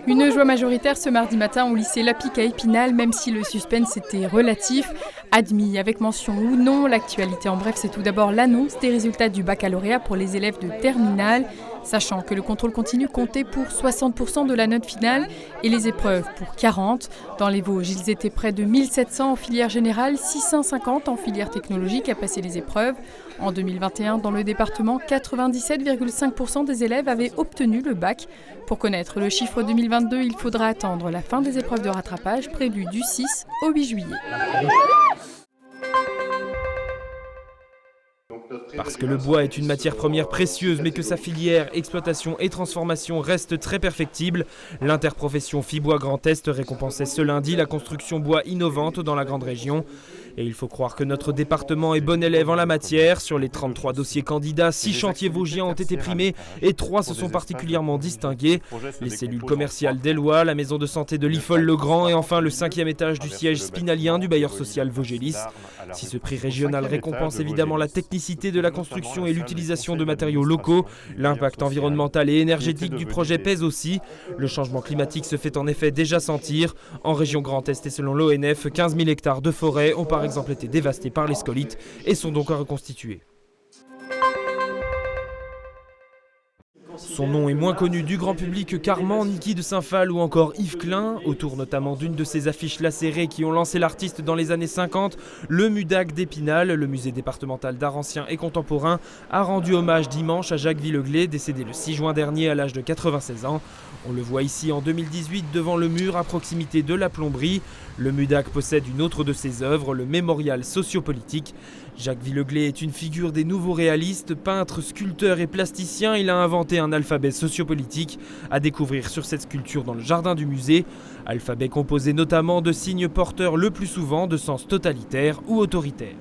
Une joie majoritaire ce mardi matin au lycée Lapic à Épinal, même si le suspense était relatif. Admis avec mention ou non, l'actualité en bref, c'est tout d'abord l'annonce des résultats du baccalauréat pour les élèves de terminale. Sachant que le contrôle continu comptait pour 60% de la note finale et les épreuves pour 40%. Dans les Vosges, ils étaient près de 1700 en filière générale, 650 en filière technologique à passer les épreuves. En 2021, dans le département, 97,5% des élèves avaient obtenu le bac. Pour connaître le chiffre 2022, il faudra attendre la fin des épreuves de rattrapage prévues du 6 au 8 juillet. Parce que le bois est une matière première précieuse, mais que sa filière, exploitation et transformation reste très perfectible, l'interprofession Fibois Grand Est récompensait ce lundi la construction bois innovante dans la grande région. Et il faut croire que notre département est bon élève en la matière. Sur les 33 dossiers candidats, 6 chantiers vosgiens ont été primés et 3 se sont particulièrement distingués. Les cellules commerciales d'Ellois, la maison de santé de Liffol-le-Grand et enfin le 5e étage du siège spinalien du bailleur social Vogelis. Si ce prix régional récompense évidemment la technicité de la construction et l'utilisation de matériaux locaux, l'impact environnemental et énergétique du projet pèse aussi. Le changement climatique se fait en effet déjà sentir. En région Grand Est et selon l'ONF, 15 000 hectares de forêt ont par exemple été dévastés par les scolytes et sont donc à reconstituer. Son nom est moins connu du grand public que Carman, Niki de Saint-Phal ou encore Yves Klein. Autour notamment d'une de ces affiches lacérées qui ont lancé l'artiste dans les années 50, le MUDAC d'Épinal, le musée départemental d'art ancien et contemporain, a rendu hommage dimanche à Jacques Villeglé, décédé le 6 juin dernier à l'âge de 96 ans. On le voit ici en 2018 devant le mur à proximité de la plomberie. Le MUDAC possède une autre de ses œuvres, le mémorial sociopolitique. Jacques Villeglé est une figure des nouveaux réalistes, peintre, sculpteur et plasticien. Il a inventé un alphabet sociopolitique à découvrir sur cette sculpture dans le jardin du musée. Alphabet composé notamment de signes porteurs le plus souvent de sens totalitaire ou autoritaire.